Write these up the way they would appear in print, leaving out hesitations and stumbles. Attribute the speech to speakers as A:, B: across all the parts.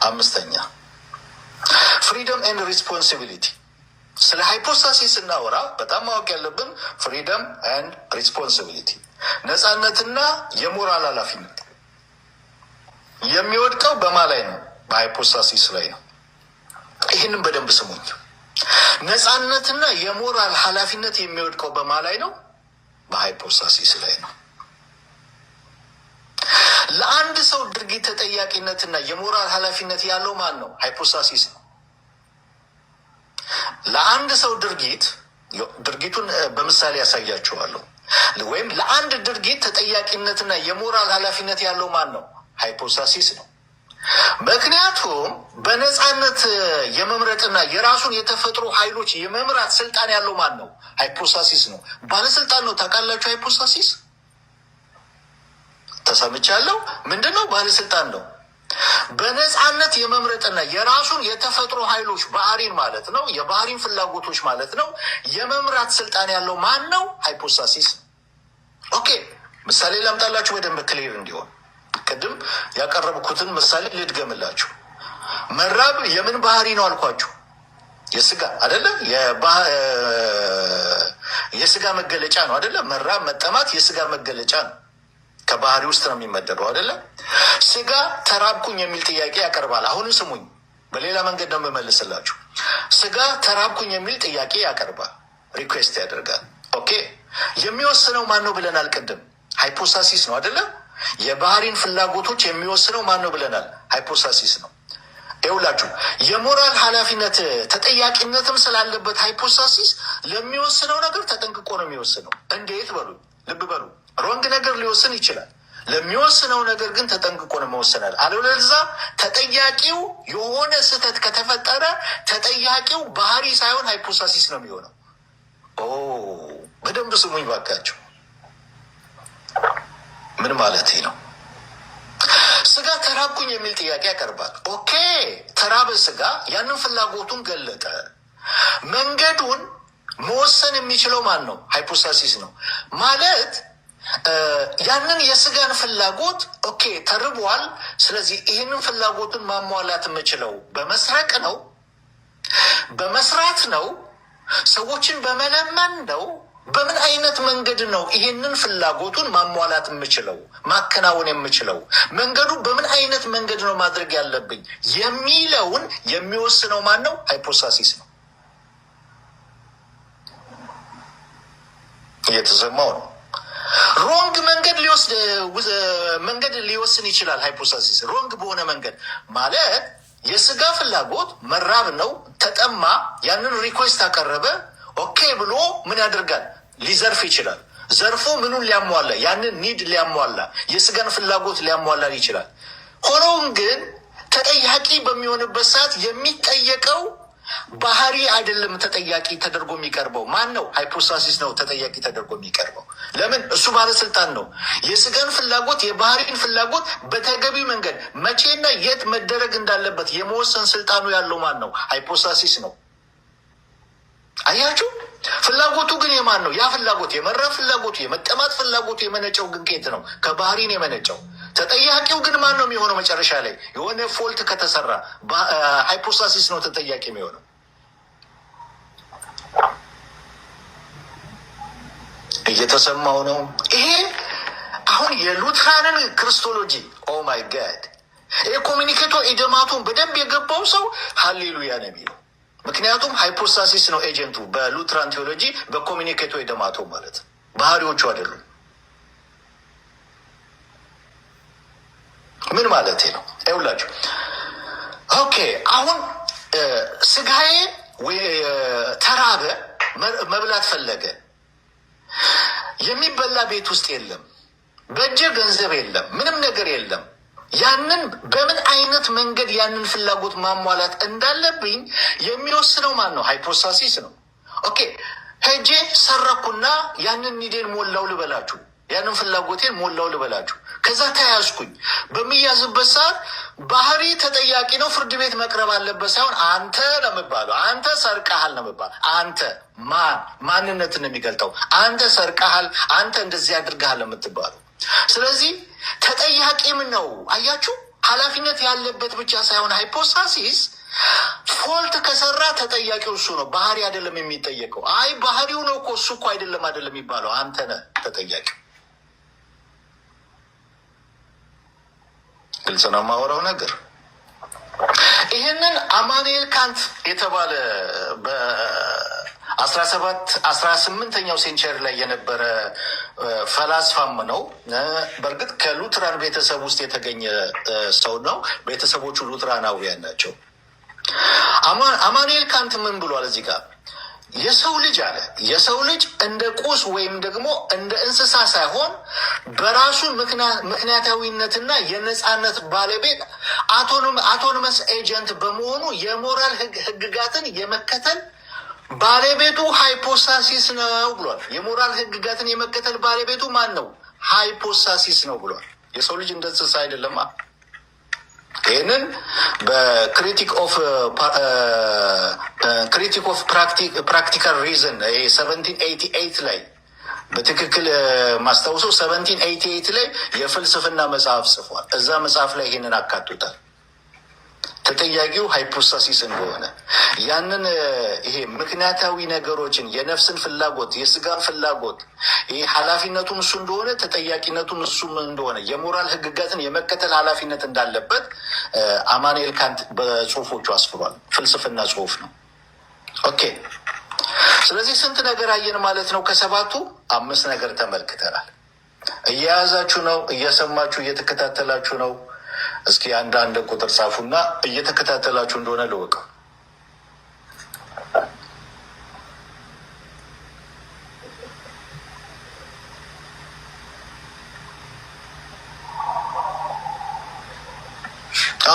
A: አምስተኛ ፍሪደም ኤንድ ሪስፖንሲቢሊቲ። ስለ ሃይፖስታሲስ ስናወራ በጣም ማወቅ ያለብን ፍሪደም ኤንድ ሪስፖንሲቢሊቲ፣ ነፃነትና የሞራል ኃላፊነት የሚወድቀው በማ ላይ ነው? በሃይፖስታሲስ ላይ ነው። ይህንን በደንብ ስሙኝ። ነፃነትና የሞራል ኃላፊነት የሚወድቀው በማ ላይ ነው? በሃይፖስታሲስ ላይ ነው። ለአንድ ሰው ድርጊት ተጠያቂነትና የሞራል ኃላፊነት ያለው ማን ነው? ሃይፖስታሲስ ነው። ለአንድ ሰው ድርጊቱን በምሳሌ ያሳያችኋለሁ። ወይም ለአንድ ድርጊት ተጠያቂነትና የሞራል ኃላፊነት ያለው ማን ነው? ሃይፖስታሲስ ነው። ምክንያቱም በነፃነት የመምረጥና የራሱን የተፈጥሮ ኃይሎች የመምራት ስልጣን ያለው ማን ነው? ሃይፖስታሲስ ነው። ባለስልጣን ነው። ታውቃላችሁ? ሃይፖስታሲስ ተሰምቻለሁ። ምንድን ነው? ባለስልጣን ነው። በነፃነት የመምረጥና የራሱን የተፈጥሮ ኃይሎች ባህሪን ማለት ነው፣ የባህሪን ፍላጎቶች ማለት ነው የመምራት ስልጣን ያለው ማን ነው? ሃይፖስታሲስ። ኦኬ፣ ምሳሌ ላምጣላችሁ በደንብ ክሊር እንዲሆን። ቅድም ያቀረብኩትን ምሳሌ ልድገምላችሁ። መራብ የምን ባህሪ ነው አልኳችሁ? የስጋ አይደለ? የስጋ መገለጫ ነው አይደለ? መራብ መጠማት የስጋ መገለጫ ነው። ከባህሪ ውስጥ ነው የሚመደበው አይደለ? ስጋ ተራብኩኝ የሚል ጥያቄ ያቀርባል። አሁንም ስሙኝ፣ በሌላ መንገድ ነው የምመልስላችሁ። ስጋ ተራብኩኝ የሚል ጥያቄ ያቀርባል፣ ሪኩዌስት ያደርጋል። ኦኬ፣ የሚወስነው ማን ነው ብለናል? ቅድም ሃይፖስታሲስ ነው አይደለ? የባህሪን ፍላጎቶች የሚወስነው ማን ነው ብለናል? ሃይፖስታሲስ ነው። ይኸውላችሁ የሞራል ኃላፊነት ተጠያቂነትም ስላለበት ሃይፖስታሲስ ለሚወስነው ነገር ተጠንቅቆ ነው የሚወስነው። እንዴት በሉ፣ ልብ በሉ። ሮንግ ነገር ሊወስን ይችላል። ለሚወስነው ነገር ግን ተጠንቅቆ ነው መወሰናል። አለበለዚያ ተጠያቂው የሆነ ስህተት ከተፈጠረ ተጠያቂው ባህሪ ሳይሆን ሃይፖስታሲስ ነው የሚሆነው። በደንብ ስሙኝ ባካቸው። ምን ማለት ነው? ስጋ ተራብኩኝ የሚል ጥያቄ ያቀርባል። ኦኬ፣ ተራበ ስጋ፣ ያንን ፍላጎቱን ገለጠ። መንገዱን መወሰን የሚችለው ማን ነው? ሃይፖስታሲስ ነው ማለት ያንን የስጋን ፍላጎት ኦኬ ተርቧል። ስለዚህ ይህንን ፍላጎቱን ማሟላት የምችለው በመስረቅ ነው፣ በመስራት ነው፣ ሰዎችን በመለመን ነው። በምን አይነት መንገድ ነው ይህንን ፍላጎቱን ማሟላት የምችለው ማከናወን የምችለው? መንገዱ በምን አይነት መንገድ ነው ማድረግ ያለብኝ የሚለውን የሚወስነው ማን ነው? ሃይፖስታሲስ ነው። እየተሰማው ነው። ሮንግ መንገድ ሊወስን ይችላል ሃይፖስታሲስ። ሮንግ በሆነ መንገድ ማለት የስጋ ፍላጎት መራብ ነው፣ ተጠማ፣ ያንን ሪኩዌስት አቀረበ። ኦኬ ብሎ ምን ያደርጋል? ሊዘርፍ ይችላል። ዘርፎ ምኑን ሊያሟላ? ያንን ኒድ ሊያሟላ፣ የስጋን ፍላጎት ሊያሟላ ይችላል። ሆኖም ግን ተጠያቂ በሚሆንበት ሰዓት የሚጠየቀው ባህሪ አይደለም። ተጠያቂ ተደርጎ የሚቀርበው ማን ነው? ሃይፖስታሲስ ነው ተጠያቂ ተደርጎ የሚቀርበው። ለምን? እሱ ባለስልጣን ነው። የስጋን ፍላጎት የባህሪን ፍላጎት በተገቢው መንገድ መቼና የት መደረግ እንዳለበት የመወሰን ስልጣኑ ያለው ማን ነው? ሃይፖስታሲስ ነው። አያችሁ? ፍላጎቱ ግን የማን ነው? ያ ፍላጎት የመራብ ፍላጎቱ የመጠማት ፍላጎቱ የመነጨው ግን ከየት ነው? ከባህሪን የመነጨው። ተጠያቂው ግን ማን ነው የሚሆነው? መጨረሻ ላይ የሆነ ፎልት ከተሰራ ሃይፖስታሲስ ነው ተጠያቂ የሚሆነው። እየተሰማው ነው። ይሄ አሁን የሉትራንን ክርስቶሎጂ ኦ ማይ ጋድ፣ ይሄ ኮሚኒኬቶ ኢደማቱን በደንብ የገባው ሰው ሃሌሉያ ነው የሚለው። ምክንያቱም ሃይፖስታሲስ ነው ኤጀንቱ በሉትራን ቴዎሎጂ፣ በኮሚኒኬቶ ኢደማቶ ማለት ባህሪዎቹ አይደሉም። ምን ማለት ነው? ይኸውላችሁ ኦኬ፣ አሁን ስጋዬ ተራበ፣ መብላት ፈለገ። የሚበላ ቤት ውስጥ የለም፣ በእጄ ገንዘብ የለም፣ ምንም ነገር የለም። ያንን በምን አይነት መንገድ ያንን ፍላጎት ማሟላት እንዳለብኝ የሚወስነው ማን ነው? ሃይፖስታሲስ ነው። ኦኬ፣ ሄጄ ሰረኩና ያንን ኒዴን ሞላው ልበላችሁ፣ ያንን ፍላጎቴን ሞላው ልበላችሁ። ከዛ ተያዝኩኝ። በሚያዝበት ሰዓት ባህሪ ተጠያቂ ነው፣ ፍርድ ቤት መቅረብ አለበት ሳይሆን አንተ ነው የሚባለው። አንተ ሰርቀሃል ነው የሚባለው። አንተ ማንነትን የሚገልጠው አንተ ሰርቀሃል፣ አንተ እንደዚህ አድርገሃል የምትባለው። ስለዚህ ተጠያቂም ነው። አያችሁ፣ ኃላፊነት ያለበት ብቻ ሳይሆን ሃይፖስታሲስ ፎልት ከሰራ ተጠያቂው እሱ ነው። ባህሪ አይደለም የሚጠየቀው። አይ ባህሪው ነው እኮ እሱ እኮ አይደለም የሚባለው፣ አንተ ነህ ተጠያቂው። ግልጽ ነው የማወራው ነገር። ይህንን አማኑኤል ካንት የተባለ በ18ኛው ሴንቸሪ ላይ የነበረ ፈላስፋም ነው። በእርግጥ ከሉትራን ቤተሰብ ውስጥ የተገኘ ሰው ነው። ቤተሰቦቹ ሉትራናውያን ናቸው። አማኑኤል ካንት ምን ብሏል እዚህ ጋር? የሰው ልጅ አለ የሰው ልጅ እንደ ቁስ ወይም ደግሞ እንደ እንስሳ ሳይሆን በራሱ ምክንያታዊነትና የነጻነት ባለቤት አውቶኖመስ ኤጀንት በመሆኑ የሞራል ህግጋትን የመከተል ባለቤቱ ሃይፖስታሲስ ነው ብሏል። የሞራል ህግጋትን የመከተል ባለቤቱ ማን ነው? ሃይፖስታሲስ ነው ብሏል። የሰው ልጅ እንደ እንስሳ አይደለማ። ይህንን በክሪቲክ ኦፍ ፕራክቲካል ሪዝን 1788 ላይ በትክክል ማስታውሰው 1788 ላይ የፍልስፍና መጽሐፍ ጽፏል። እዛ መጽሐፍ ላይ ይህንን አካቶታል። ተጠያቂው ሃይፖስታሲስ እንደሆነ ያንን ይሄ ምክንያታዊ ነገሮችን የነፍስን ፍላጎት የስጋን ፍላጎት ይሄ ኃላፊነቱን እሱ እንደሆነ ተጠያቂነቱን እሱ እንደሆነ የሞራል ህግጋትን የመከተል ኃላፊነት እንዳለበት አማኑኤል ካንት በጽሁፎቹ አስፍሯል። ፍልስፍና ጽሁፍ ነው። ኦኬ። ስለዚህ ስንት ነገር አየን ማለት ነው? ከሰባቱ 5 ነገር ተመልክተናል። እየያዛችሁ ነው? እየሰማችሁ እየተከታተላችሁ ነው? እስኪ አንዳንድ ቁጥር ጻፉና እየተከታተላችሁ እንደሆነ ልወቀው።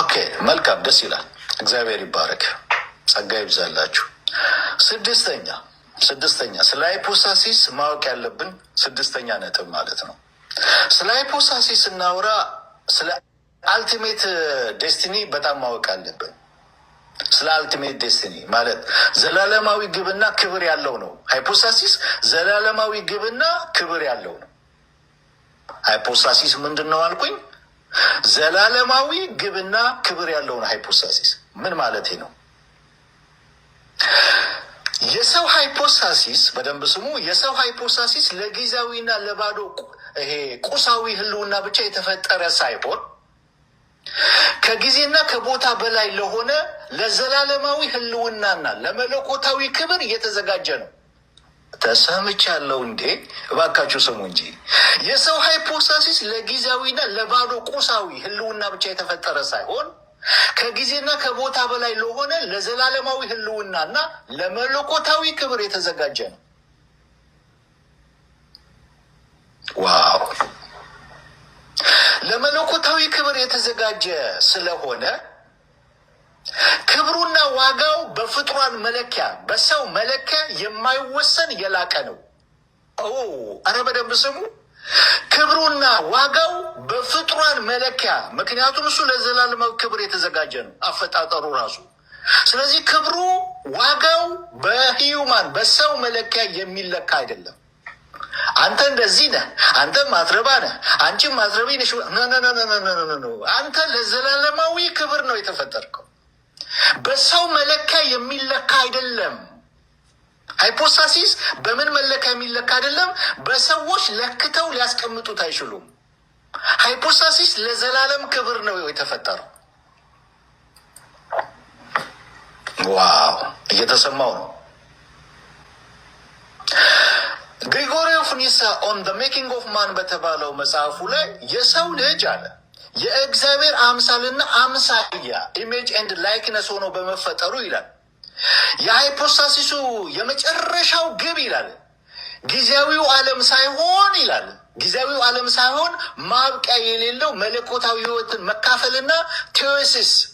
A: ኦኬ፣ መልካም፣ ደስ ይላል። እግዚአብሔር ይባረክ፣ ጸጋ ይብዛላችሁ። ስድስተኛ ስለ ሃይፖስታሲስ ማወቅ ያለብን 6ኛ ነጥብ ማለት ነው። ስለ ሃይፖስታሲስ ስናወራ ስለ አልቲሜት ዴስቲኒ በጣም ማወቅ አለብን። ስለ አልቲሜት ዴስቲኒ ማለት ዘላለማዊ ግብና ክብር ያለው ነው። ሃይፖስታሲስ ዘላለማዊ ግብና ክብር ያለው ነው። ሃይፖስታሲስ ምንድን ነው አልኩኝ? ዘላለማዊ ግብና ክብር ያለው ነው። ሃይፖስታሲስ ምን ማለት ነው? የሰው ሃይፖስታሲስ በደንብ ስሙ። የሰው ሃይፖስታሲስ ለጊዜያዊና ለባዶ ይሄ ቁሳዊ ህልውና ብቻ የተፈጠረ ሳይሆን ከጊዜና ከቦታ በላይ ለሆነ ለዘላለማዊ ህልውናና ለመለኮታዊ ክብር እየተዘጋጀ ነው። ተሰምቻለሁ እንዴ? እባካችሁ ስሙ እንጂ። የሰው ሃይፖስታሲስ ለጊዜያዊና ለባዶ ቁሳዊ ህልውና ብቻ የተፈጠረ ሳይሆን ከጊዜና ከቦታ በላይ ለሆነ ለዘላለማዊ ህልውናና ለመለኮታዊ ክብር የተዘጋጀ ነው። ዋው! ለመለኮታዊ ክብር የተዘጋጀ ስለሆነ ክብሩና ዋጋው በፍጡራን መለኪያ በሰው መለኪያ የማይወሰን የላቀ ነው። አረ በደንብ ስሙ። ክብሩና ዋጋው በፍጡራን መለኪያ፣ ምክንያቱም እሱ ለዘላለማዊ ክብር የተዘጋጀ ነው አፈጣጠሩ ራሱ። ስለዚህ ክብሩ ዋጋው በሂዩማን በሰው መለኪያ የሚለካ አይደለም። አንተ እንደዚህ ነህ፣ አንተ ማትረባ ነህ፣ አንቺም ማትረቢ ነሽ። አንተ ለዘላለማዊ ክብር ነው የተፈጠርከው። በሰው መለኪያ የሚለካ አይደለም። ሃይፖስታሲስ በምን መለኪያ የሚለካ አይደለም። በሰዎች ለክተው ሊያስቀምጡት አይችሉም። ሃይፖስታሲስ ለዘላለም ክብር ነው የተፈጠረው። ዋው! እየተሰማው ነው። ግሪጎሪ ኦፍ ኒሳ ኦን ዘ ሜኪንግ ኦፍ ማን በተባለው መጽሐፉ ላይ የሰው ልጅ አለ የእግዚአብሔር አምሳልና አምሳያ ኢሜጅ ኤንድ ላይክነስ ሆኖ በመፈጠሩ ይላል የሃይፖስታሲሱ የመጨረሻው ግብ ይላል ጊዜያዊው ዓለም ሳይሆን ይላል ጊዜያዊው ዓለም ሳይሆን ማብቂያ የሌለው መለኮታዊ ሕይወትን መካፈልና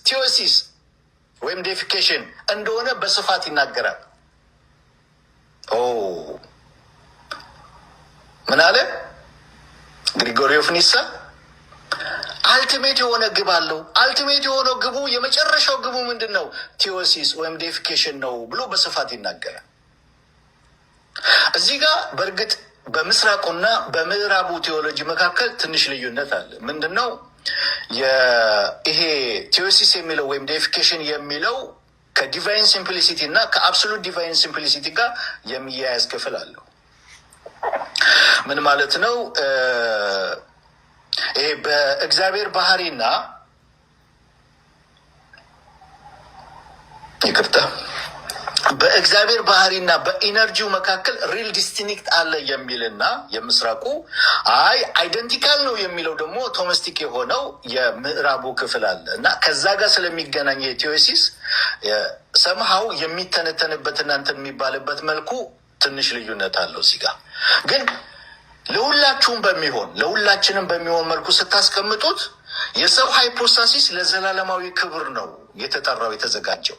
A: ቴዎሲስ ወይም ዴፊኬሽን እንደሆነ በስፋት ይናገራል። ምን አለ ግሪጎሪ ኦፍ ኒሳ? አልቲሜት የሆነ ግብ አለው። አልቲሜት የሆነው ግቡ የመጨረሻው ግቡ ምንድን ነው? ቴዎሲስ ወይም ዴፊኬሽን ነው ብሎ በስፋት ይናገራል። እዚህ ጋር በእርግጥ በምስራቁና በምዕራቡ ቴዎሎጂ መካከል ትንሽ ልዩነት አለ። ምንድን ነው? ይሄ ቴዎሲስ የሚለው ወይም ዴይፊኬሽን የሚለው ከዲቫይን ሲምፕሊሲቲ እና ከአብሶሉት ዲቫይን ሲምፕሊሲቲ ጋር የሚያያዝ ክፍል አለው። ምን ማለት ነው? ይሄ በእግዚአብሔር ባህሪና ይቅርታ በእግዚአብሔር ባህሪና በኢነርጂው መካከል ሪል ዲስቲንክት አለ የሚልና የምስራቁ አይደንቲካል ነው የሚለው ደግሞ ቶመስቲክ የሆነው የምዕራቡ ክፍል አለ እና ከዛ ጋር ስለሚገናኝ የቴዎሲስ ሰምሃው የሚተነተንበት እናንተ የሚባልበት መልኩ ትንሽ ልዩነት አለው። እዚህ ጋር ግን ለሁላችንም በሚሆን መልኩ ስታስቀምጡት የሰው ሃይፖስታሲስ ለዘላለማዊ ክብር ነው የተዘጋጀው።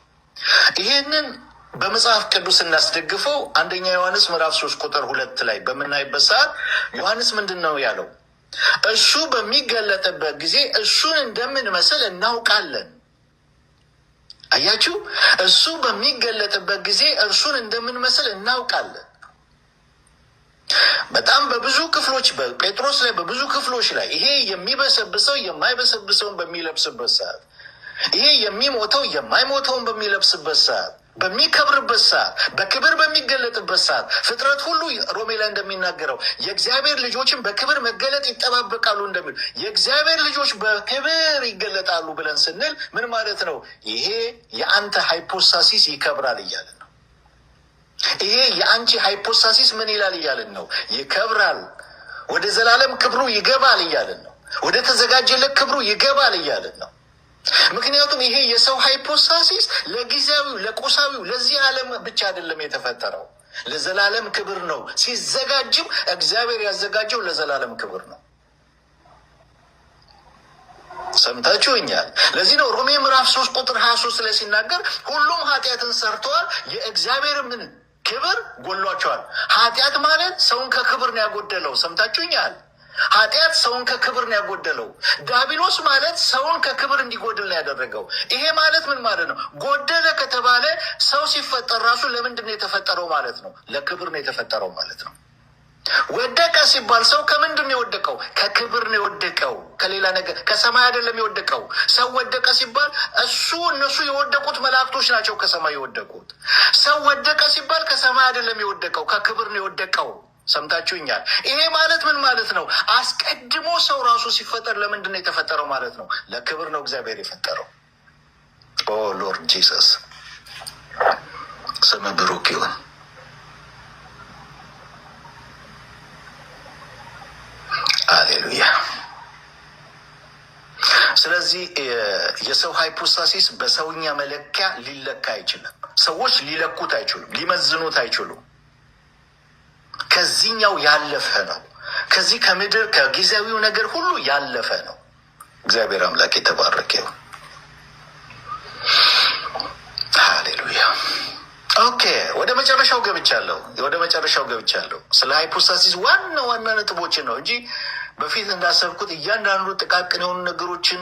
A: ይሄንን በመጽሐፍ ቅዱስ እናስደግፈው። አንደኛ ዮሐንስ ምዕራፍ 3 ቁጥር 2 ላይ በምናይበት ሰዓት ዮሐንስ ምንድን ነው ያለው? እሱ በሚገለጥበት ጊዜ እሱን እንደምንመስል እናውቃለን። አያችሁ፣ እሱ በሚገለጥበት ጊዜ እርሱን እንደምንመስል እናውቃለን። በጣም በብዙ ክፍሎች በጴጥሮስ ላይ በብዙ ክፍሎች ላይ ይሄ የሚበሰብሰው የማይበሰብሰውን በሚለብስበት ሰዓት፣ ይሄ የሚሞተው የማይሞተውን በሚለብስበት ሰዓት፣ በሚከብርበት ሰዓት፣ በክብር በሚገለጥበት ሰዓት ፍጥረት ሁሉ ሮሜ ላይ እንደሚናገረው የእግዚአብሔር ልጆችን በክብር መገለጥ ይጠባበቃሉ እንደሚል የእግዚአብሔር ልጆች በክብር ይገለጣሉ ብለን ስንል ምን ማለት ነው? ይሄ የአንተ ሃይፖስታሲስ ይከብራል እያለን ነው። ይሄ የአንቺ ሃይፖስታሲስ ምን ይላል እያለን ነው? ይከብራል፣ ወደ ዘላለም ክብሩ ይገባል እያለን ነው። ወደ ተዘጋጀለት ክብሩ ይገባል እያለን ነው። ምክንያቱም ይሄ የሰው ሃይፖስታሲስ ለጊዜያዊው ለቁሳዊው ለዚህ ዓለም ብቻ አይደለም የተፈጠረው፣ ለዘላለም ክብር ነው። ሲዘጋጅም እግዚአብሔር ያዘጋጀው ለዘላለም ክብር ነው። ሰምታችሁኛል። ለዚህ ነው ሮሜ ምዕራፍ 3 ቁጥር 23 ላይ ሲናገር ሁሉም ኃጢአትን ሰርተዋል፣ የእግዚአብሔር ምን ክብር ጎሏቸዋል። ኃጢአት ማለት ሰውን ከክብር ነው ያጎደለው። ሰምታችሁኛል። ኃጢአት ሰውን ከክብር ነው ያጎደለው። ዲያብሎስ ማለት ሰውን ከክብር እንዲጎድል ነው ያደረገው። ይሄ ማለት ምን ማለት ነው? ጎደለ ከተባለ ሰው ሲፈጠር ራሱ ለምንድን ነው የተፈጠረው ማለት ነው? ለክብር ነው የተፈጠረው ማለት ነው። ወደቀ ሲባል ሰው ከምንድን ነው የወደቀው? ከክብር ነው የወደቀው፣ ከሌላ ነገር ከሰማይ አይደለም የወደቀው። ሰው ወደቀ ሲባል እነሱ የወደቁት መላእክቶች ናቸው ከሰማይ የወደቁት። ሰው ወደቀ ሲባል ከሰማይ አይደለም የወደቀው፣ ከክብር ነው የወደቀው። ሰምታችሁኛል። ይሄ ማለት ምን ማለት ነው? አስቀድሞ ሰው ራሱ ሲፈጠር ለምንድን ነው የተፈጠረው ማለት ነው? ለክብር ነው እግዚአብሔር የፈጠረው። ኦ ሎርድ ጂሰስ ስም ብሩክ ይሁን። አሌሉያ። ስለዚህ የሰው ሃይፖስታሲስ በሰውኛ መለኪያ ሊለካ አይችልም። ሰዎች ሊለኩት አይችሉም፣ ሊመዝኑት አይችሉም። ከዚህኛው ያለፈ ነው። ከዚህ ከምድር ከጊዜያዊው ነገር ሁሉ ያለፈ ነው። እግዚአብሔር አምላክ የተባረከ ይሁን። ሃሌሉያ። ኦኬ፣ ወደ መጨረሻው ገብቻለሁ። ስለ ሃይፖስታሲስ ዋና ነጥቦችን ነው እንጂ በፊት እንዳሰብኩት እያንዳንዱ ጥቃቅን የሆኑ ነገሮችን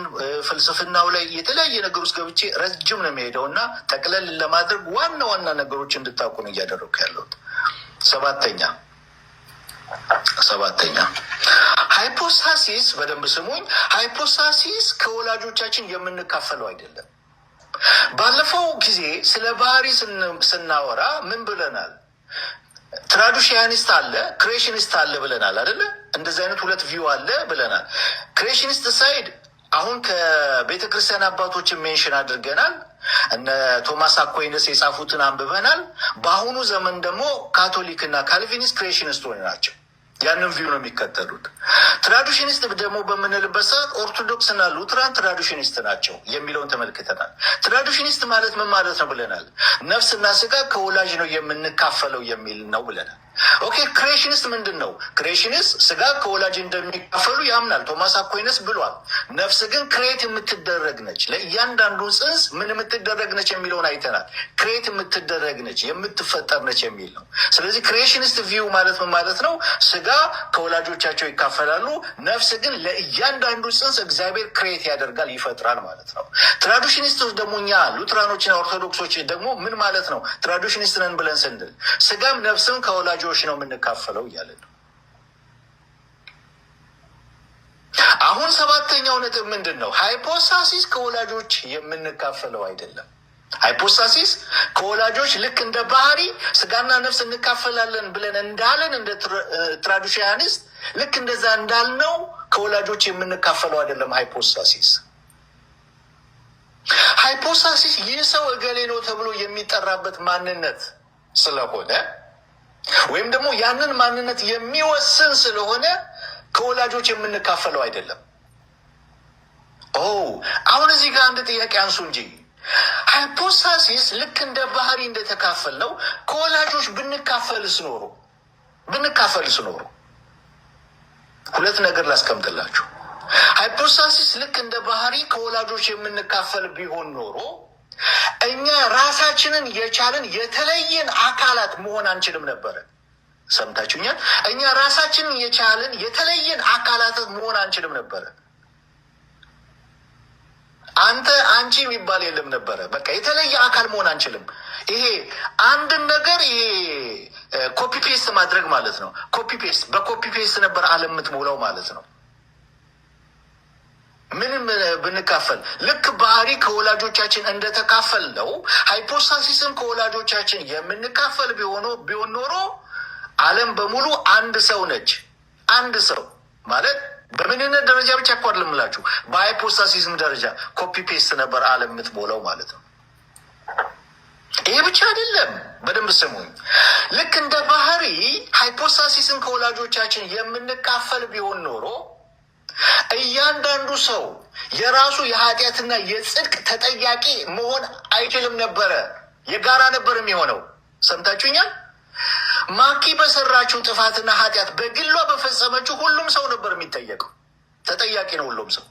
A: ፍልስፍናው ላይ የተለያየ ነገር ውስጥ ገብቼ ረጅም ነው የሚሄደው እና ጠቅለል ለማድረግ ዋና ነገሮች እንድታውቁ ነው እያደረኩ ያለሁት። ሰባተኛ ሃይፖስታሲስ፣ በደንብ ስሙኝ። ሃይፖስታሲስ ከወላጆቻችን የምንካፈለው አይደለም። ባለፈው ጊዜ ስለ ባህሪ ስናወራ ምን ብለናል? ትራዱሽያኒስት አለ፣ ክሬሽኒስት አለ ብለናል አይደለ? እንደዚህ አይነት ሁለት ቪው አለ ብለናል። ክሬሽኒስት ሳይድ አሁን ከቤተ ክርስቲያን አባቶችን ሜንሽን አድርገናል። እነ ቶማስ አኳይነስ የጻፉትን አንብበናል። በአሁኑ ዘመን ደግሞ ካቶሊክ እና ካልቪኒስት ክሬሽኒስት ሆነ ናቸው። ያንን ቪው ነው የሚከተሉት። ትራዲሽኒስት ደግሞ በምንልበት ሰዓት ኦርቶዶክስ እና ሉትራን ትራዲሽኒስት ናቸው የሚለውን ተመልክተናል። ትራዲሽኒስት ማለት ምን ማለት ነው ብለናል? ነፍስና ስጋ ከወላጅ ነው የምንካፈለው የሚል ነው ብለናል። ኦኬ፣ ክሬሽኒስት ምንድን ነው? ክሬሽኒስት ስጋ ከወላጅ እንደሚካፈሉ ያምናል። ቶማስ አኳይነስ ብሏል። ነፍስ ግን ክሬት የምትደረግ ነች። ለእያንዳንዱ ጽንስ ምን የምትደረግ ነች የሚለውን አይተናል። ክሬት የምትደረግ ነች፣ የምትፈጠር ነች የሚል ነው። ስለዚህ ክሬሽኒስት ቪው ማለት ምን ማለት ነው? ስጋ ከወላጆቻቸው ይካፈላሉ። ነፍስ ግን ለእያንዳንዱ ጽንስ እግዚአብሔር ክሬት ያደርጋል፣ ይፈጥራል ማለት ነው። ትራዲሽኒስቶች ደግሞ እኛ ሉትራኖችና ኦርቶዶክሶች ደግሞ ምን ማለት ነው? ትራዲሽኒስት ነን ብለን ስንል ስጋም ነፍስም ከወላጆች ነው የምንካፈለው እያለ ነው። አሁን ሰባተኛው ነጥብ ምንድን ነው? ሃይፖስታሲስ ከወላጆች የምንካፈለው አይደለም። ሃይፖስታሲስ ከወላጆች ልክ እንደ ባህሪ ስጋና ነፍስ እንካፈላለን ብለን እንዳለን እንደ ትራዲሽናሊስት ልክ እንደዛ እንዳልነው ከወላጆች የምንካፈለው አይደለም። ሃይፖስታሲስ ይህ ሰው እገሌ ነው ተብሎ የሚጠራበት ማንነት ስለሆነ ወይም ደግሞ ያንን ማንነት የሚወስን ስለሆነ ከወላጆች የምንካፈለው አይደለም። አሁን እዚህ ጋር አንድ ጥያቄ አንሱ እንጂ ሃይፖስታሲስ ልክ እንደ ባህሪ እንደተካፈልነው ከወላጆች ብንካፈልስ ኖሮ ሁለት ነገር ላስቀምጥላችሁ። ሃይፖስታሲስ ልክ እንደ ባህሪ ከወላጆች የምንካፈል ቢሆን ኖሮ እኛ ራሳችንን የቻልን የተለየን አካላት መሆን አንችልም ነበረ። ሰምታችሁኛል? እኛ ራሳችንን የቻልን የተለየን አካላት መሆን አንችልም ነበረ። አንተ አንቺ የሚባል የለም ነበረ። በቃ የተለየ አካል መሆን አንችልም። ይሄ አንድን ነገር ይሄ ኮፒ ፔስት ማድረግ ማለት ነው። በኮፒ ፔስት ነበር ዓለም የምትሞላው ማለት ነው። ምንም ብንካፈል ልክ ባህሪ ከወላጆቻችን እንደተካፈል ነው ሃይፖስታሲስን ከወላጆቻችን የምንካፈል ቢሆን ኖሮ ዓለም በሙሉ አንድ ሰው ነች። አንድ ሰው ማለት በምንነት ደረጃ ብቻ እኮ አይደለም እምላችሁ፣ በሃይፖስታሲስም ደረጃ ኮፒ ፔስት ነበር ዓለም የምትሞላው ማለት ነው። ይሄ ብቻ አይደለም፣ በደንብ ስሙኝ። ልክ እንደ ባህሪ ሃይፖስታሲስን ከወላጆቻችን የምንካፈል ቢሆን ኖሮ እያንዳንዱ ሰው የራሱ የኃጢአትና የጽድቅ ተጠያቂ መሆን አይችልም ነበረ። የጋራ ነበር የሚሆነው። ሰምታችሁኛል? ማኪ በሰራችው ጥፋትና ኃጢአት በግሏ በፈጸመችው ሁሉም ሰው ነበር የሚጠየቀው። ተጠያቂ ነው ሁሉም ሰው።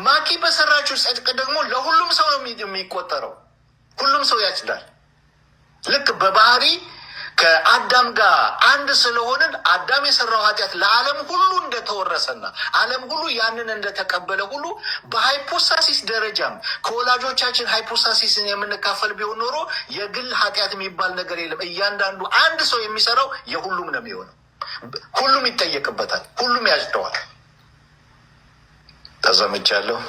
A: ማኪ በሰራችው ጽድቅ ደግሞ ለሁሉም ሰው ነው የሚቆጠረው። ሁሉም ሰው ያጭዳል። ልክ በባህሪ ከአዳም ጋር አንድ ስለሆንን አዳም የሰራው ኃጢአት ለዓለም ሁሉ እንደተወረሰና ዓለም ሁሉ ያንን እንደተቀበለ ሁሉ በሃይፖስታሲስ ደረጃም ከወላጆቻችን ሃይፖስታሲስን የምንካፈል ቢሆን ኖሮ የግል ኃጢአት የሚባል ነገር የለም። እያንዳንዱ አንድ ሰው የሚሰራው የሁሉም ነው የሚሆነው። ሁሉም ይጠየቅበታል። ሁሉም ያጭደዋል። ተዘምቻለሁ።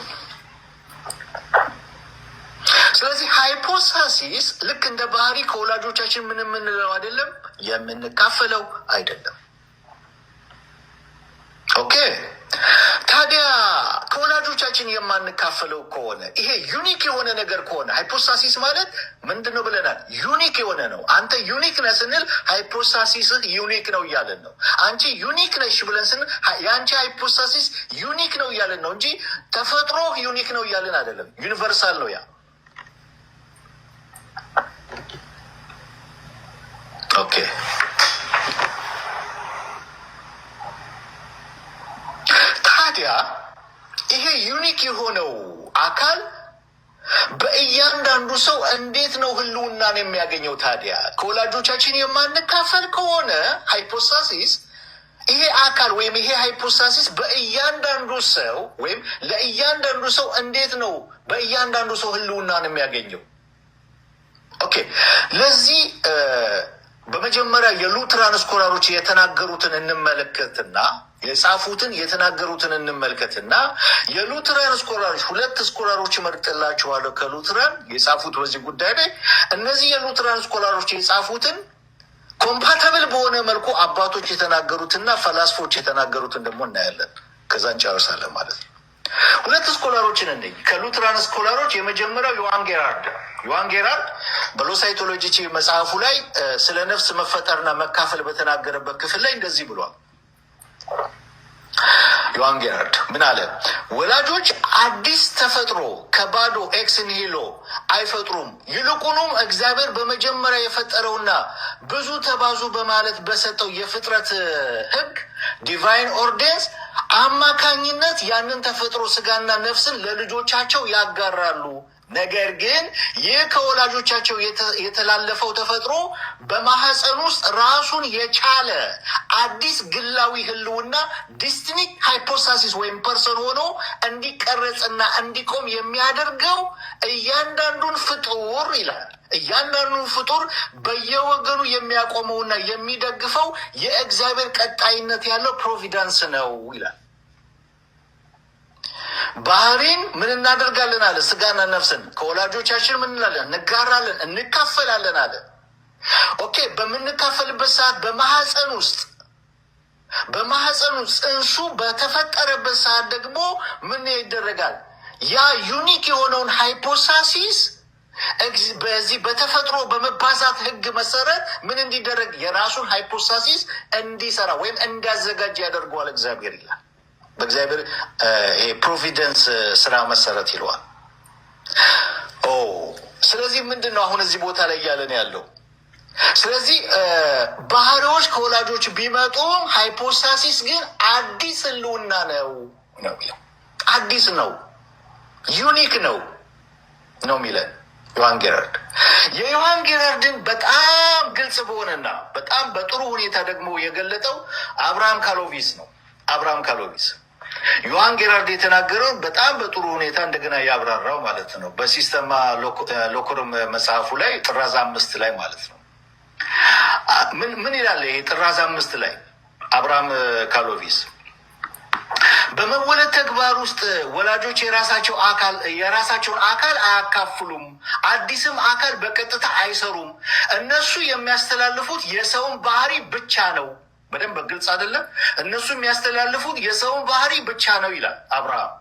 A: ስለዚህ ሃይፖስታሲስ ልክ እንደ ባህሪ ከወላጆቻችን ምን የምንለው አይደለም፣ የምንካፈለው አይደለም። ኦኬ። ታዲያ ከወላጆቻችን የማንካፈለው ከሆነ ይሄ ዩኒክ የሆነ ነገር ከሆነ ሃይፖስታሲስ ማለት ምንድን ነው ብለናል? ዩኒክ የሆነ ነው። አንተ ዩኒክ ነህ ስንል ሃይፖስታሲስህ ዩኒክ ነው እያለን ነው። አንቺ ዩኒክ ነሽ ብለን ስንል የአንቺ ሃይፖስታሲስ ዩኒክ ነው እያለን ነው እንጂ ተፈጥሮ ዩኒክ ነው እያለን አይደለም። ዩኒቨርሳል ነው ያ። ኦኬ። ታዲያ ይሄ ዩኒክ የሆነው አካል በእያንዳንዱ ሰው እንዴት ነው ህልውናን የሚያገኘው? ታዲያ ከወላጆቻችን የማንካፈል ከሆነ ሃይፖስታሲስ ይሄ አካል ወይም ይሄ ሃይፖስታሲስ በእያንዳንዱ ሰው ወይም ለእያንዳንዱ ሰው እንዴት ነው በእያንዳንዱ ሰው ህልውናን የሚያገኘው? ኦኬ። ለዚህ በመጀመሪያ የሉትራን ስኮላሮች የተናገሩትን እንመለከትና የተናገሩትን እንመልከትና የሉትራን ስኮላሮች ሁለት ስኮላሮች መርጥላችኋለሁ ከሉትራን የጻፉት በዚህ ጉዳይ ላይ። እነዚህ የሉትራን ስኮላሮች የጻፉትን ኮምፓታብል በሆነ መልኩ አባቶች የተናገሩትና ፈላስፎች የተናገሩትን ደግሞ እናያለን። ከዛ እንጨርሳለን ማለት ነው። ሁለት ስኮላሮችን ከሉትራን ስኮላሮች የመጀመሪያው ዮሐን ጌራርድ በሎሳይቶሎጂ መጽሐፉ ላይ ስለ ነፍስ መፈጠርና መካፈል በተናገረበት ክፍል ላይ እንደዚህ ብሏል። ዮሐን ጌራርድ ምን አለ? ወላጆች አዲስ ተፈጥሮ ከባዶ ኤክስ ኒሂሎ አይፈጥሩም። ይልቁንም እግዚአብሔር በመጀመሪያ የፈጠረውና ብዙ ተባዙ በማለት በሰጠው የፍጥረት ሕግ ዲቫይን ኦርዴንስ አማካኝነት ያንን ተፈጥሮ ስጋና ነፍስን ለልጆቻቸው ያጋራሉ። ነገር ግን ይህ ከወላጆቻቸው የተላለፈው ተፈጥሮ በማህፀን ውስጥ ራሱን የቻለ አዲስ ግላዊ ህልውና ዲስቲንክት ሃይፖስታሲስ ወይም ፐርሰን ሆኖ እንዲቀረጽና እንዲቆም የሚያደርገው እያንዳንዱን ፍጡር ይላል። እያንዳንዱን ፍጡር በየወገኑ የሚያቆመውና የሚደግፈው የእግዚአብሔር ቀጣይነት ያለው ፕሮቪዳንስ ነው ይላል። ባህሪን ምን እናደርጋለን አለ? ስጋና ነፍስን ከወላጆቻችን ምን እንላለን? እንጋራለን፣ እንካፈላለን አለ። ኦኬ። በምንካፈልበት ሰዓት በማህፀን ውስጥ ጽንሱ በተፈጠረበት ሰዓት ደግሞ ምን ይደረጋል? ያ ዩኒክ የሆነውን ሃይፖሳሲስ በዚህ በተፈጥሮ በመባዛት ህግ መሰረት ምን እንዲደረግ? የራሱን ሃይፖሳሲስ እንዲሰራ ወይም እንዲያዘጋጅ ያደርገዋል እግዚአብሔር ይላል። በእግዚአብሔር ፕሮቪደንስ ስራ መሰረት ይለዋል። ስለዚህ ምንድን ነው አሁን እዚህ ቦታ ላይ እያለን ያለው? ስለዚህ ባህሪዎች ከወላጆች ቢመጡም ሃይፖስታሲስ ግን አዲስ ህልውና ነው የሚለው። አዲስ ነው፣ ዩኒክ ነው የሚለን ዮሐን ጌራርድ። የዮሐን ጌራርድን በጣም ግልጽ በሆነና በጣም በጥሩ ሁኔታ ደግሞ የገለጠው አብርሃም ካሎቪስ ነው። አብርሃም ካሎቪስ ዮሐን ጌራርድ የተናገረውን በጣም በጥሩ ሁኔታ እንደገና ያብራራው ማለት ነው። በሲስተማ ሎኮርም መጽሐፉ ላይ ጥራዝ 5 ላይ ማለት ነው። ምን ይላል? ይሄ ጥራዝ 5 ላይ አብርሃም ካሎቪስ በመወለድ ተግባር ውስጥ ወላጆች የራሳቸውን አካል አያካፍሉም፣ አዲስም አካል በቀጥታ አይሰሩም። እነሱ የሚያስተላልፉት የሰውን ባህሪ ብቻ ነው። በደንብ ግልጽ አይደለም? እነሱ የሚያስተላልፉት የሰውን ባህሪ ብቻ ነው ይላል አብርሃም።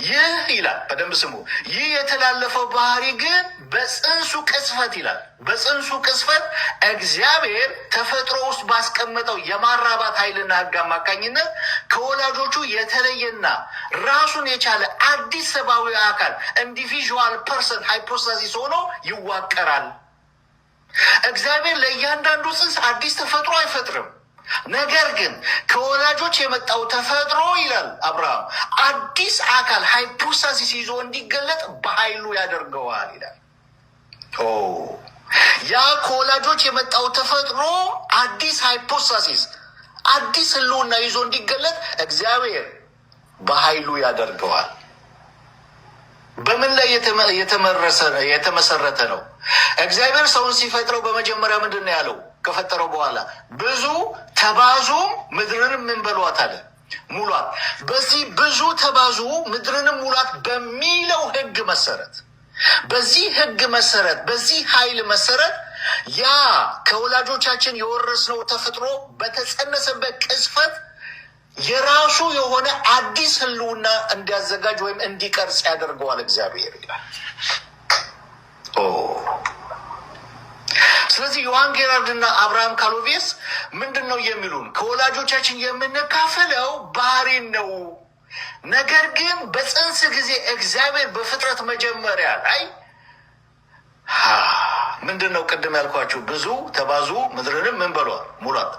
A: ይህ ይላል በደንብ ስሙ። ይህ የተላለፈው ባህሪ ግን በጽንሱ ቅስፈት ይላል። በጽንሱ ቅስፈት እግዚአብሔር ተፈጥሮ ውስጥ ባስቀመጠው የማራባት ኃይልና ሕግ አማካኝነት ከወላጆቹ የተለየና ራሱን የቻለ አዲስ ሰብአዊ አካል ኢንዲቪዥዋል ፐርሰን ሃይፖስታሲስ ሆኖ ይዋቀራል። እግዚአብሔር ለእያንዳንዱ ጽንስ አዲስ ተፈጥሮ አይፈጥርም። ነገር ግን ከወላጆች የመጣው ተፈጥሮ ይላል አብርሃም አዲስ አካል ሃይፖስታሲስ ይዞ እንዲገለጥ በኃይሉ ያደርገዋል ይላል። ያ ከወላጆች የመጣው ተፈጥሮ አዲስ ሃይፖስታሲስ አዲስ ህልውና ይዞ እንዲገለጥ እግዚአብሔር በኃይሉ ያደርገዋል። በምን ላይ የተመሰረተ ነው? እግዚአብሔር ሰውን ሲፈጥረው በመጀመሪያ ምንድን ነው ያለው? ከፈጠረው በኋላ ብዙ ተባዙ ምድርንም ምን በሏት አለ? ሙሏት። በዚህ ብዙ ተባዙ ምድርንም ሙሏት በሚለው ህግ መሰረት፣ በዚህ ህግ መሰረት፣ በዚህ ኃይል መሰረት ያ ከወላጆቻችን የወረስነው ተፈጥሮ በተጸነሰበት ቅጽበት የራሱ የሆነ አዲስ ህልውና እንዲያዘጋጅ ወይም እንዲቀርጽ ያደርገዋል እግዚአብሔር ይላል። ስለዚህ ዮሐን ጌራርድ እና አብርሃም ካሎቪስ ምንድን ነው የሚሉን? ከወላጆቻችን የምንካፈለው ባህሪን ነው። ነገር ግን በጽንስ ጊዜ እግዚአብሔር በፍጥረት መጀመሪያ ላይ ምንድን ነው ቅድም ያልኳችሁ ብዙ ተባዙ ምድርንም ምን በሏል ሙሏት።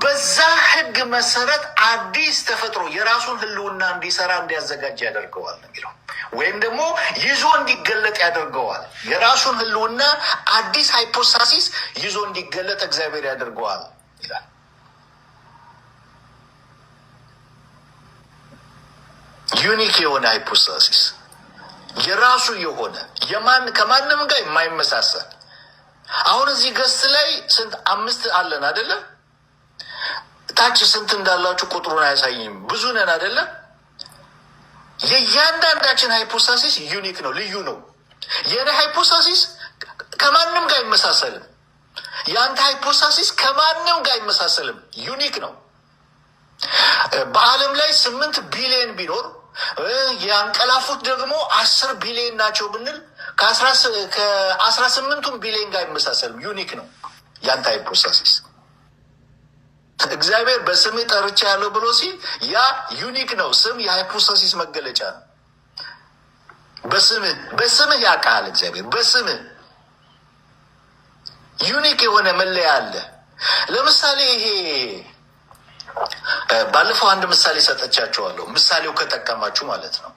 A: በዛ ህግ መሰረት አዲስ ተፈጥሮ የራሱን ህልውና እንዲሰራ እንዲያዘጋጅ ያደርገዋል ነው የሚለው። ወይም ደግሞ ይዞ እንዲገለጥ ያደርገዋል። የራሱን ህልውና አዲስ ሃይፖስታሲስ ይዞ እንዲገለጥ እግዚአብሔር ያደርገዋል ይላል። ዩኒክ የሆነ ሃይፖስታሲስ የራሱ የሆነ ከማንም ጋር የማይመሳሰል። አሁን እዚህ ገጽ ላይ ስንት 5 አለን አይደለ? ታች ስንት እንዳላችሁ ቁጥሩን አያሳይም። ብዙ ነን አይደለ? የእያንዳንዳችን ሃይፖስታሲስ ዩኒክ ነው፣ ልዩ ነው። የኔ ሃይፖስታሲስ ከማንም ጋር አይመሳሰልም። የአንተ ሃይፖስታሲስ ከማንም ጋር አይመሳሰልም፣ ዩኒክ ነው። በዓለም ላይ 8 ቢሊዮን ቢኖር ያንቀላፉት ደግሞ 10 ቢሊዮን ናቸው ብንል ከ18ቱም ቢሊዮን ጋር አይመሳሰልም፣ ዩኒክ ነው ያንተ ሃይፖስታሲስ። እግዚአብሔር በስምህ ጠርቻ ያለው ብሎ ሲል ያ ዩኒክ ነው። ስም የሃይፖስታሲስ መገለጫ ነው። በስምህ ያውቃል እግዚአብሔር። በስምህ ዩኒክ የሆነ መለያ አለ። ለምሳሌ ይሄ ባለፈው አንድ ምሳሌ ሰጠቻችኋለሁ። ምሳሌው ከጠቀማችሁ ማለት ነው።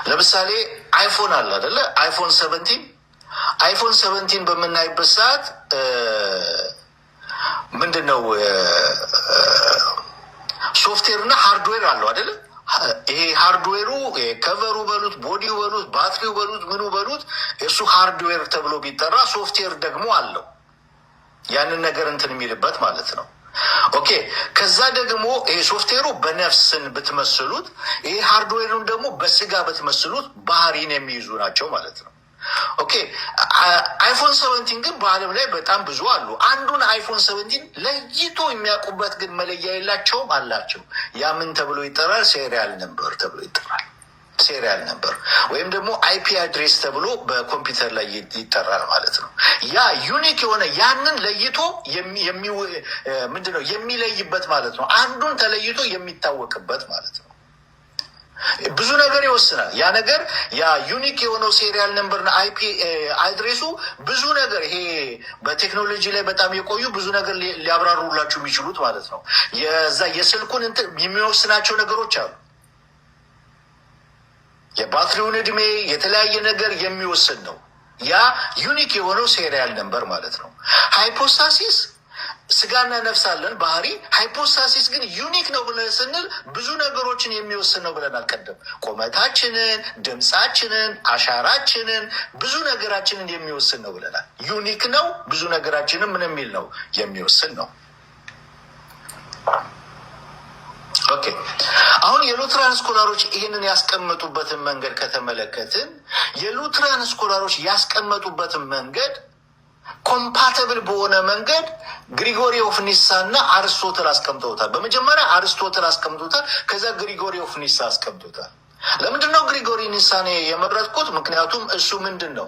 A: ለምሳሌ አይፎን አለ አይደለ? አይፎን 17 በምናይበት ሰዓት ምንድን ነው ሶፍትዌር እና ሃርድዌር አለው አይደለ? ይሄ ሃርድዌሩ ከቨሩ በሉት፣ ቦዲው በሉት፣ ባትሪው በሉት፣ ምኑ በሉት፣ እሱ ሃርድዌር ተብሎ ቢጠራ ሶፍትዌር ደግሞ አለው ያንን ነገር እንትን የሚልበት ማለት ነው። ኦኬ። ከዛ ደግሞ ይሄ ሶፍትዌሩ በነፍስን ብትመስሉት፣ ይሄ ሃርድዌሩን ደግሞ በስጋ ብትመስሉት ባህሪን የሚይዙ ናቸው ማለት ነው። ኦኬ። አይፎን 17 ግን በዓለም ላይ በጣም ብዙ አሉ። አንዱን አይፎን 17 ለይቶ የሚያውቁበት ግን መለያ የላቸውም፣ አላቸው። ያ ምን ተብሎ ይጠራል? ሴሪያል ነምበር ተብሎ ይጠራል። ሴሪያል ነበር ወይም ደግሞ አይፒ አድሬስ ተብሎ በኮምፒውተር ላይ ይጠራል ማለት ነው። ያ ዩኒክ የሆነ ያንን ለይቶ ምንድነው የሚለይበት ማለት ነው። አንዱን ተለይቶ የሚታወቅበት ማለት ነው። ብዙ ነገር ይወስናል። ያ ነገር ያ ዩኒክ የሆነው ሴሪያል ነምበርና አይፒ አድሬሱ ብዙ ነገር ይሄ በቴክኖሎጂ ላይ በጣም የቆዩ ብዙ ነገር ሊያብራሩላችሁ የሚችሉት ማለት ነው። የዛ የስልኩን የሚወስናቸው ነገሮች አሉ። የባትሪውን እድሜ የተለያየ ነገር የሚወስን ነው። ያ ዩኒክ የሆነው ሴሪያል ነምበር ማለት ነው። ሃይፖስታሲስ ስጋና ነፍስ አለን ባህሪ። ሃይፖስታሲስ ግን ዩኒክ ነው ብለን ስንል ብዙ ነገሮችን የሚወስን ነው ብለን አልቀደም። ቁመታችንን፣ ድምፃችንን፣ አሻራችንን ብዙ ነገራችንን የሚወስን ነው ብለናል። ዩኒክ ነው ብዙ ነገራችንን ምን የሚል ነው የሚወስን ነው። ኦኬ። አሁን የሉትራን ስኮላሮች ይህንን ያስቀመጡበትን መንገድ ከተመለከትን የሉትራን ስኮላሮች ያስቀመጡበትን መንገድ ኮምፓተብል በሆነ መንገድ ግሪጎሪ ኦፍ ኒሳ እና አርስቶትል አስቀምጠውታል። በመጀመሪያ አርስቶትል አስቀምጦታል፣ ከዛ ግሪጎሪ ኦፍ ኒሳ አስቀምጦታል። ለምንድን ነው ግሪጎሪ ኒሳን የመረጥኩት? ምክንያቱም እሱ ምንድን ነው